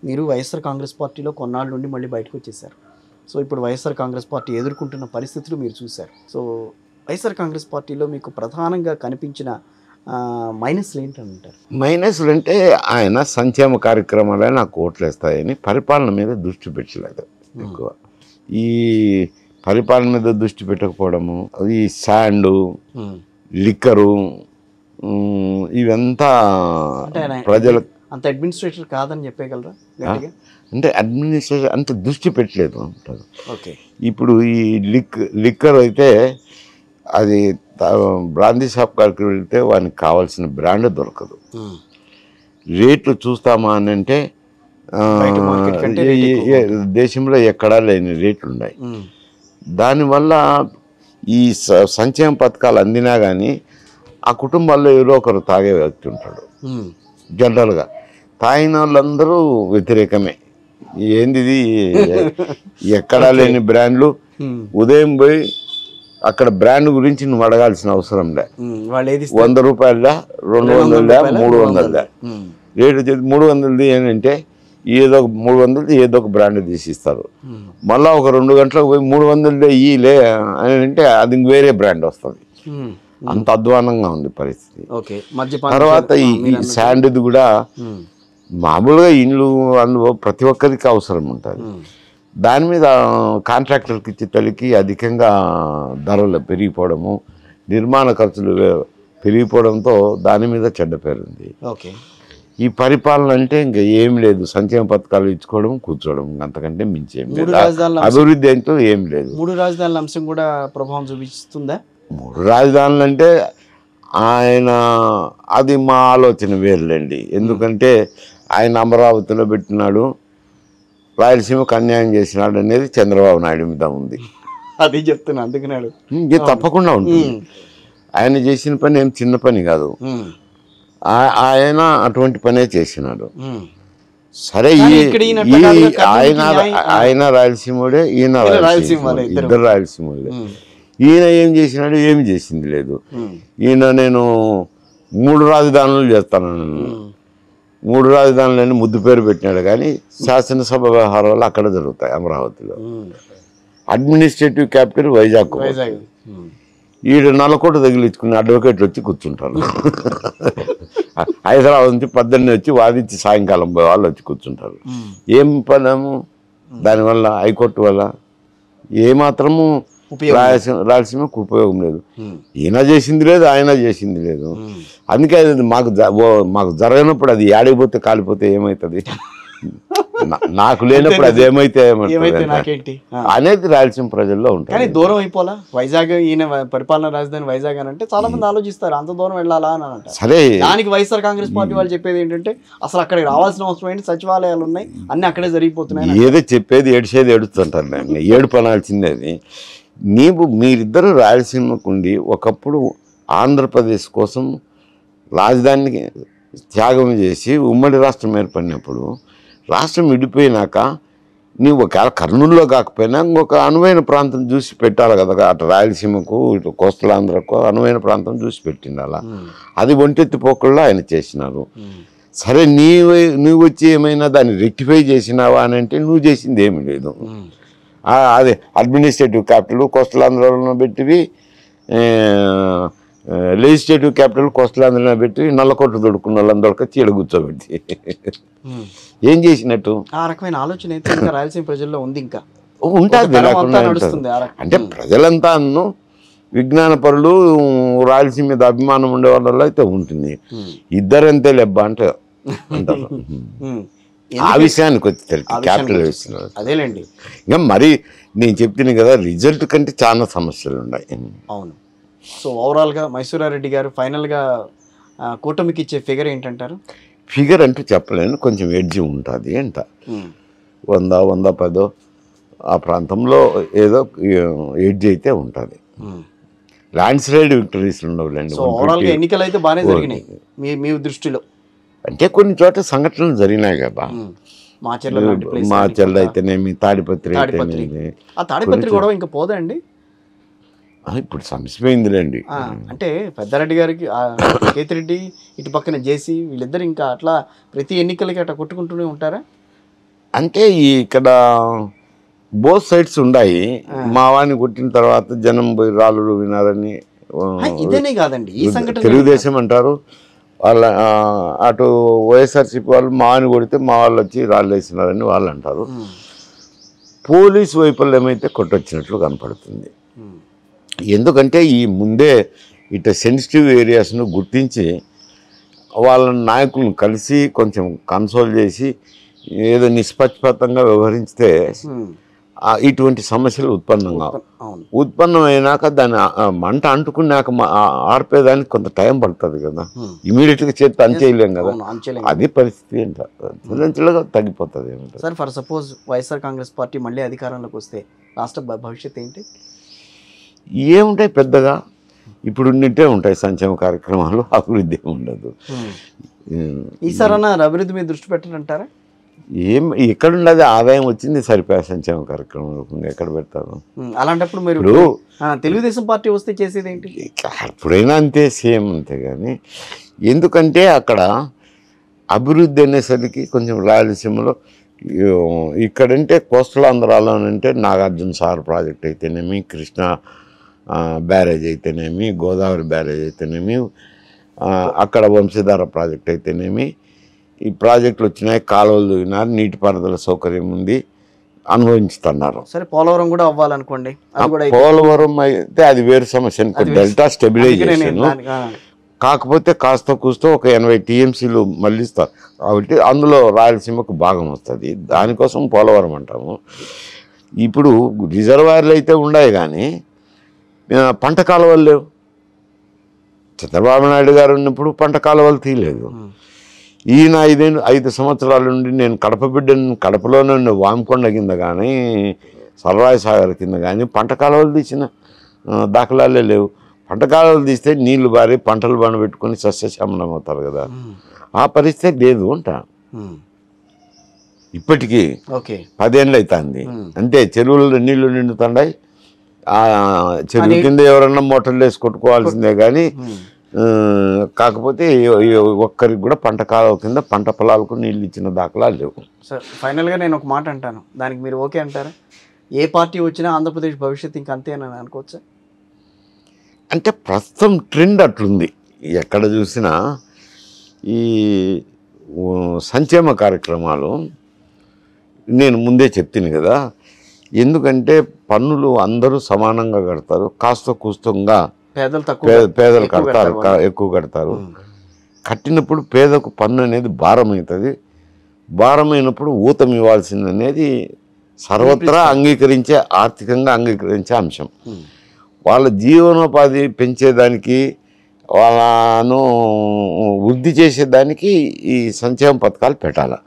మీరు వైఎస్ఆర్ కాంగ్రెస్ పార్టీలో కొన్నాళ్ళ నుండి మళ్ళీ బయటకు వచ్చేసారు. సో ఇప్పుడు వైఎస్ఆర్ కాంగ్రెస్ పార్టీ ఎదుర్కొంటున్న పరిస్థితులు మీరు చూశారు. సో వైఎస్ఆర్ కాంగ్రెస్ పార్టీలో మీకు ప్రధానంగా కనిపించిన మైనస్లు ఏంటంటారు? మైనస్లు అంటే ఆయన సంక్షేమ కార్యక్రమాలే నాకు ఓట్లేస్తాయని పరిపాలన మీద దృష్టి పెట్టలేదు ఎక్కువ. ఈ పరిపాలన మీద దృష్టి పెట్టకపోవడము, ఈ శాండు, లిక్కరు, ఇవంతా ప్రజలకు అంత అడ్మినిస్ట్రేటర్ కాదని చెప్పగలరా? అంటే అడ్మినిస్ట్రేషన్ అంత దృష్టి పెట్టలేదు అంటారు. ఓకే. ఇప్పుడు ఈ లిక్కర్ అయితే అది బ్రాందీ షాప్ కాడికి వెళ్తే వానికి కావాల్సిన బ్రాండ్ దొరకదు. రేట్లు చూస్తామా అని అంటే దేశంలో ఎక్కడా లేని రేట్లు ఉన్నాయి. దానివల్ల ఈ సంక్షేమ పథకాలు అందినా కానీ ఆ కుటుంబాల్లో ఎవరో ఒకరు తాగే వ్యక్తి ఉంటాడు. జనరల్గా తాగిన వాళ్ళందరూ వ్యతిరేకమే. ఏంది ఎక్కడా లేని బ్రాండ్లు. ఉదయం పోయి అక్కడ బ్రాండ్ గురించి నువ్వు అడగాల్సిన అవసరం లే. 100 రూపాయల 200 300 రేటు 300 ఏంటంటే ఏదో 300 ఏదో ఒక బ్రాండ్ తీసిస్తారు. మళ్ళీ ఒక 2 గంటలకు పోయి 300 ఇయ్యలే అని అంటే అది వేరే బ్రాండ్ వస్తుంది. అంత అధ్వానంగా ఉంది పరిస్థితి. తర్వాత ఈ శాండ్ది కూడా మామూలుగా ఇండ్లు అందులో ప్రతి ఒక్కరికి అవసరం ఉంటుంది. దాని మీద కాంట్రాక్టర్కి ఇచ్చే తల్లికి అధికంగా ధరలు పెరిగిపోవడము, నిర్మాణ ఖర్చులు పెరిగిపోవడంతో దాని మీద చెడ్డ పేరుంది. ఈ పరిపాలన అంటే ఇంకా ఏం లేదు, సంక్షేమ పథకాలు ఇచ్చుకోవడం కూర్చోవడం, అంతకంటే మించేం లేదు. అభివృద్ధి అంటూ ఏం లేదు. 3 రాజధానుల అంశం కూడా ప్రభావం చూపిస్తుందా? 3 రాజధానులు అంటే ఆయన అది మా ఆలోచన వేరులేండి. ఎందుకంటే ఆయన అమరావతిలో పెట్టినాడు, రాయలసీమకు అన్యాయం చేసినాడు అనేది చంద్రబాబు నాయుడు మీద ఉంది. అది చెప్తున్నా, అందుకున్నాడు. ఇది తప్పకుండా ఉంటుంది. ఆయన చేసిన పని ఏం చిన్న పని కాదు. ఆయన అటువంటి పనే చేసినాడు. సరే, ఆయన రాయలసీమడే, ఈయన రాయలసీమ, ఇద్దరు రాయలసీమలే. ఈయన ఏం చేసినాడు? ఏమి చేసింది లేదు. ఈయన నేను 3 రాజధానులు చేస్తాను, 3 రాజధానులని ముద్దు పేరు పెట్టినాడు. కానీ శాసనసభ వ్యవహారాలు అక్కడ జరుగుతాయి అమరావతిలో. Administrative capital Vizag. ఈడ నల్లకోట తగిలించుకుని అడ్వకేట్లు వచ్చి కూర్చుంటారు. హైదరాబాద్ నుంచి 18 వచ్చి వాదించి సాయంకాలం పోయే వాళ్ళు వచ్చి కూర్చుంటారు. ఏం పనము దానివల్ల? హైకోర్టు వల్ల ఏమాత్రము రాయలసీమకు ఉపయోగం లేదు. ఈయన చేసింది లేదు, ఆయన చేసింది లేదు. అందుకే మాకు జరగనప్పుడు అది ఏడైపోతే కాలిపోతే ఏమవుతుంది, నాకు లేనప్పుడు అది ఏమైతే అనేది రాయలసీమ ప్రజల్లో ఉంటుంది. కానీ దూరం అయిపోలా వైజాగ్, ఈయన పరిపాలన రాజధాని వైజాగ్ అని అంటే చాలా మంది ఆలోచిస్తారు, అంత దూరం వెళ్ళాలా అని అంటారు. సరే, దానికి వైఎస్ఆర్ కాంగ్రెస్ పార్టీ వాళ్ళు చెప్పేది ఏంటంటే అసలు అక్కడికి రావాల్సిన అవసరం ఏంటి, సచివాలయాలు ఉన్నాయి, అన్ని అక్కడే జరిగిపోతున్నాయి. ఏదో చెప్పేది ఏడ్చేది ఏడుస్తుంటారు, ఏడు పనాల్సిందే. అది మీరిద్దరు రాయలసీమకు ఉండి ఒకప్పుడు ఆంధ్రప్రదేశ్ కోసం రాజధానికి త్యాగం చేసి ఉమ్మడి రాష్ట్రం ఏర్పడినప్పుడు, రాష్ట్రం విడిపోయినాక నీవు ఒకవేళ కర్నూలులో కాకపోయినా ఇంకొక అనువైన ప్రాంతం చూసి పెట్టాలి కదా. అటు రాయలసీమకు ఇటు కోస్టల్ ఆంధ్రకు అనువైన ప్రాంతం చూసి పెట్టిండాలా. అది ఒంటెత్తిపోకుండా ఆయన చేసినారు. సరే, నీవు వచ్చి ఏమైనా దాన్ని రెక్టిఫై చేసినావా అని అంటే నువ్వు చేసింది ఏమి లేదు. అదే అడ్మినిస్ట్రేటివ్ క్యాపిటల్ కోస్టల్ ఆంధ్రలో పెట్టివి, లెజిస్లేటివ్ క్యాపిటల్ కోస్టల్ ఆంధ్రలో పెట్టి నల్లకోట్లు దొడుకున్న వాళ్ళందరికీ చీడ కూర్చోబెట్టి ఏం చేసినట్టు? ఆ రకమైన ఆలోచన అయితే ఇంకా రాయలసీమ ప్రజల్లో ఉంది, ఇంకా ఉంటుంది. అంటే ప్రజలంతా విజ్ఞాన పరులు, రాయలసీమ మీద అభిమానం ఉండే వాళ్ళలో అయితే ఉంటుంది. ఇద్దరంతే లెబ్బ అంటే అంటారు. ఆ విషయానికి వచ్చి క్యాపిటల్ వేస్తున్నారు. అదేలేండి. ఇంకా మరి నేను చెప్తున్నాను కదా, రిజల్ట్ కంటే చాలా సమస్యలు ఉన్నాయి. అవును. సో ఓవరాల్గా మైసూరారెడ్డి గారు ఫైనల్గా కూటమికి ఇచ్చే ఫిగర్ ఏంటంటారు? ఫిగర్ అంటూ చెప్పలేను, కొంచెం ఎడ్జి ఉంటుంది అంట. 100, 110 ఆ ప్రాంతంలో ఏదో ఎడ్జ్ అయితే ఉంటుంది. ల్యాండ్ స్లైడ్ విక్టరీస్ ఉండవులేండి. ఓవరాల్గా ఎన్నికలు అయితే బాగానే జరిగినాయి మీ దృష్టిలో? అంటే కొన్ని చోట్ల సంఘటనలు జరిగినాయి కదా. మాచర్ల అయితేనేమి, తాడిపత్రి అయితేనేమి. ఆ తాడిపత్రి గొడవ ఇంకా పోదా అండి? ఇప్పుడు సమసిపోయిందిలేండి. అంటే పెద్దారెడ్డి గారికి కేతిరెడ్డి, ఇటు పక్కన జేసీ, వీళ్ళిద్దరు ఇంకా అట్లా ప్రతి ఎన్నికలకి అట్లా కొట్టుకుంటూనే ఉంటారా? అంటే ఇక్కడ బోత్ సైడ్స్ ఉన్నాయి. మా వాడిని కొట్టిన తర్వాత జనం పోయి రాళ్ళు వినారని ఇదేనే కాదండి ఈ సంఘటన తెలుగుదేశం అంటారు, వాళ్ళ అటు వైఎస్ఆర్సీపీ వాళ్ళు మా వాడిని కొడితే మా వాళ్ళు వచ్చి రాళ్ళు వేసినారని వాళ్ళు అంటారు. పోలీసు వైఫల్యం అయితే కొట్టొచ్చినట్లు కనపడుతుంది. ఎందుకంటే ఈ ముందే ఇట్లా సెన్సిటివ్ ఏరియాస్ను గుర్తించి వాళ్ళ నాయకులను కలిసి కొంచెం కన్సోల్ చేసి ఏదో నిష్పక్షపాతంగా వ్యవహరిస్తే ఇటువంటి సమస్యలు ఉత్పన్నమైనాక దాన్ని మంట అంటుకున్నాక ఆర్పేదానికి కొంత టైం పడుతుంది కదా, ఇమీడియట్గా చేతి అంచేయలేం కదా, అది పరిస్థితి ఏంటో తగ్గిపోతుంది. Sir for suppose YSR Congress party మళ్ళీ అధికారంలోకి వస్తే రాష్ట్ర భవిష్యత్తు ఏంటి? ఏముంటాయి పెద్దగా ఇప్పుడు ఉన్నట్టే ఉంటాయి సంక్షేమ కార్యక్రమాలు, అభివృద్ధి ఉండదు. ఈసారన్నా అభివృద్ధి మీద దృష్టి పెట్టారంటారా? ఎక్కడున్నది ఆదాయం వచ్చింది సరిపోయే సంక్షేమ కార్యక్రమం ఎక్కడ పెడతాను. అలాంటప్పుడు మీరు తెలుగుదేశం పార్టీ వస్తే చేసేది ఏంటి? ఎప్పుడైనా అంతే సేమ్ అంతే. కానీ ఎందుకంటే అక్కడ అభివృద్ధి అనేసరికి కొంచెం రాయలసీమలో ఇక్కడంటే కోస్టల్ ఆంధ్రాలోనంటే నాగార్జున సాగర్ ప్రాజెక్ట్ అయితేనేమి, కృష్ణా బ్యారేజ్ అయితేనేమి, గోదావరి బ్యారేజ్ అయితేనేమి, అక్కడ వంశధార ప్రాజెక్ట్ అయితేనేమి, ఈ ప్రాజెక్టులు వచ్చినాయి, కాలువలు దిగినారు, నీటిపారుదల సౌకర్యం ఉంది, అనుభవించుతున్నారు. సరే పోలవరం కూడా అవ్వాలనుకోండి, పోలవరం అయితే అది వేరు సమస్య. డెల్టా స్టెబిలైజేషన్ కాకపోతే కాస్త కూస్తో ఒక 80 టీఎంసీలు మళ్ళిస్తారు కాబట్టి అందులో రాయలసీమకు భాగం వస్తుంది. దానికోసం పోలవరం అంటాము. ఇప్పుడు రిజర్వాయర్లు అయితే ఉన్నాయి కానీ పంట కాలువలు లేవు. చంద్రబాబు నాయుడు గారు ఉన్నప్పుడు పంట కాలువలు తీయలేదు. ఈయన 5 సంవత్సరాల నుండి నేను కడప బిడ్డను, కడపలోనే ఉన్న వామకొండ కింద కానీ సర్వాయి సాగర్ కింద కానీ పంట కాలువలు తీసిన దాఖలాలే లేవు. పంట కాలువలు తీస్తే నీళ్లు బారి పంటలు పెట్టుకొని సస్యశ్యామలం అవుతారు కదా, ఆ పరిస్థితి లేదు అంట. ఇప్పటికీ 10 ఏళ్ళు అవుతుంది అంతే. చెరువుల్లో నీళ్లు నిండుతున్నాయి, చెరువు కింద ఎవరన్నా మోటార్లు వేసి కొట్టుకోవాల్సిందే కానీ కాకపోతే ఒక్కరికి కూడా పంట కాలువ కింద పంట పొలాలకు నీళ్ళు ఇచ్చిన దాఖలాలు లేవు. సార్ ఫైనల్గా నేను ఒక మాట అంటాను, దానికి మీరు ఓకే అంటారా? ఏ పార్టీ వచ్చినా ఆంధ్రప్రదేశ్ భవిష్యత్తు ఇంక అంతేనని అనుకోవచ్చా? అంటే ప్రస్తుతం ట్రెండ్ అట్లుంది. ఎక్కడ చూసినా ఈ సంక్షేమ కార్యక్రమాలు నేను ముందే చెప్తాను కదా, ఎందుకంటే పన్నులు అందరూ సమానంగా కడతారు, కాస్త కూస్తంగా పేదలు కడతారు, ఎక్కువ కడతారు. కట్టినప్పుడు పేదకు పన్ను అనేది భారం అవుతుంది. భారమైనప్పుడు ఊతం ఇవ్వాల్సింది అనేది సర్వత్రా అంగీకరించే, ఆర్థికంగా అంగీకరించే అంశం. వాళ్ళ జీవనోపాధి పెంచేదానికి, వాళ్ళను వృద్ధి చేసేదానికి ఈ సంక్షేమ పథకాలు పెట్టాలి.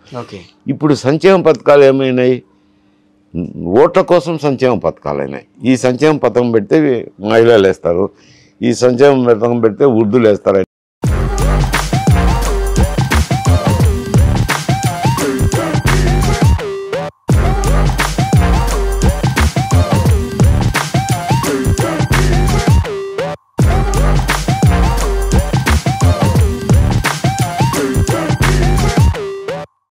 ఇప్పుడు సంక్షేమ పథకాలు ఏమైనాయి? ఓట్ల కోసం సంక్షేమ పథకాలు అయినాయి. ఈ సంక్షేమ పథకం పెడితే మహిళలు వేస్తారు, ఈ సంక్షేమ పథకం పెడితే వృద్ధులు వేస్తారు.